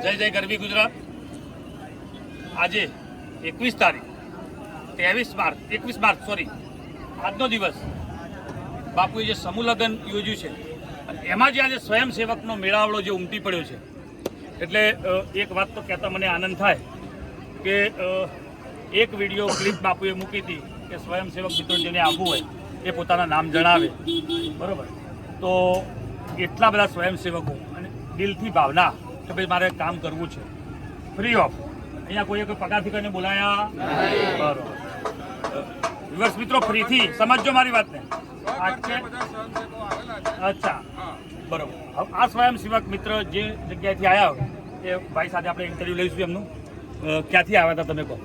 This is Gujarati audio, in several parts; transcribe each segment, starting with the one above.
જય જય ગરવી ગુજરાત। આજે 21 તારીખ 21 માર્ચ આજનો દિવસ બાપુએ જે સમૂહ લગ્ન યોજ્યું છે એમાં જે આજે સ્વયંસેવકનો મેળાવડો જે ઉમટી પડ્યો છે એટલે એક વાત તો કહેતા મને આનંદ થાય કે એક વિડીયો ક્લિપ બાપુએ મૂકી હતી કે સ્વયંસેવક મિત્રો જેને આવવું હોય એ પોતાના નામ જણાવે, બરાબર? તો એટલા બધા સ્વયંસેવકો અને દિલથી ભાવના કે ભાઈ મારે કામ કરવું છે ફ્રી ઓફ, અહીંયા કોઈ પગારથી કરીને બોલાયા, બરાબર? વિવર્સ મિત્રો ફ્રીથી સમજો મારી વાતને। અચ્છા, બરાબર। આ સ્વયંસેવક મિત્ર જે જગ્યાએથી આવ્યા હોય એ ભાઈ સાથે આપણે ઇન્ટરવ્યુ લઈશું એમનું। ક્યાંથી આવ્યા હતા તમે કહો?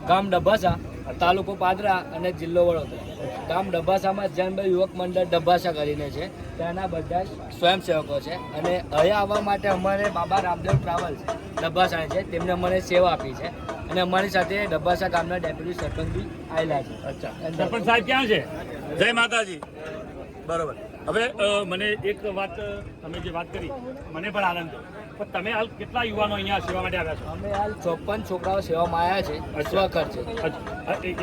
ગામ ડબ્બાસા, તાલુકો પાદરા અને જિલ્લો વડોદરા। ગામ ડબ્બાસામાં જૈનભાઈ યુવક મંડળ ડબ્બાસા કરીને છે, ત્યાંના બધા સ્વયંસેવકો છે અને અહીંયા આવવા માટે અમારે બાબા રામદેવ ટ્રાવેલ્સ ડબ્બાસા છે, તેમને અમને સેવા આપી છે અને અમારી સાથે ડબ્બાસા ગામના ડેપ્યુટી સરપંચ બી આવેલા છે। અચ્છા, સરપંચ સાહેબ ક્યાં છે? જય માતાજી, બરોબર। હવે મને એક વાત, તમે જે વાત કરી મને પણ આનંદ થયો, પણ તમે હાલ કેટલા યુવાનો અહીંયા સેવા માટે આવ્યા છો? અમે હાલ 54 છોકરાઓ સેવામાં આવ્યા છે સ્વખર્ચે।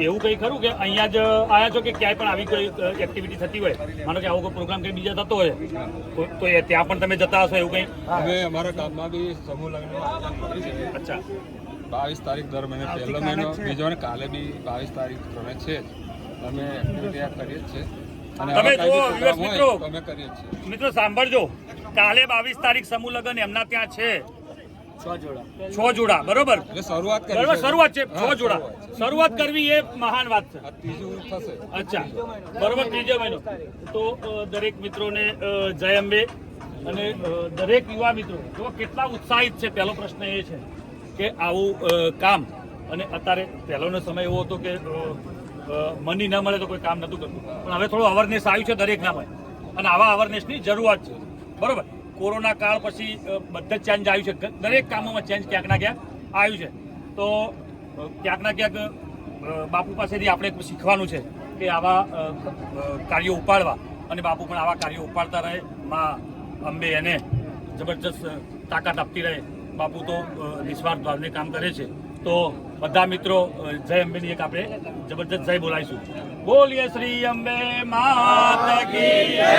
એવું કંઈ ખરું કે અહીંયા જ આવ્યા છો કે ક્યાંય પણ આવી કોઈ એક્ટિવિટી થતી હોય, માનો કે આવો કોઈ પ્રોગ્રામ કંઈ બીજા થતો હોય તો ત્યાં પણ તમે જતા હશો એવું કંઈ? અમે અમારા ગામમાં બી સમૂહ લગ્નનું આયોજન કર્યું છે। અચ્છા, 22 તારીખ દર મહિને પહેલો મહિનો, બીજો અને કાલે બી 22 તારીખ ત્રણે છે જ અમે એક્ટિવિટી આ કરીએ જ છે અને તમે આવા જુઓ કાંઈ બી મિત્રો, પ્રોગ્રામ હોય તો અમે કરીએ જ છીએ। મિત્રો સાંભળજો, કાલે 22 તારીખ સમૂહ લગ્ન એમના ત્યાં છે 6 જોડા, બરોબર? એટલે શરૂઆત કરી બરોબર, છે। શરૂઆત છે 6 હા, જોડા, શરૂઆત કરવી એ મહાન વાત છે। આ ત્રીજું થશે। અચ્છા, બરોબર, ત્રીજો મહિનો તો દરેક મિત્રોને જય અંબે અને દરેક યુવા મિત્રો જો કેટલા ઉત્સાહિત છે। પહેલો પ્રશ્ન એ છે કે આવું કામ, અને અત્યારે પહેલોનો સમય એવો હતો કે મની ન મળે તો કોઈ કામ નહોતું કરતું, પણ હવે થોડું અવેરનેસ આવ્યું છે દરેકનામાં અને આવા અવેરનેસની જરૂરિયાત છે, બરોબર? કોરોના કાળ પછી બધા જ ચેન્જ આવ્યું છે, દરેક કામોમાં ચેન્જ ક્યાંક ના ક્યાંક આવ્યું છે। તો ક્યાંક ના ક્યાંક બાપુ પાસેથી આપણે શીખવાનું છે કે આવા કાર્યો ઉપાડવા, અને બાપુ પણ આવા કાર્યો ઉપાડતા રહે, માં અંબે એને જબરજસ્ત તાકાત આપતી રહે। બાપુ તો નિસ્વાર્થ ભાવને કામ કરે છે। તો બધા મિત્રો જય અંબેની એક આપણે જબરજસ્ત જય બોલાવીશું। બોલીએ શ્રી અંબે માતા કી જય।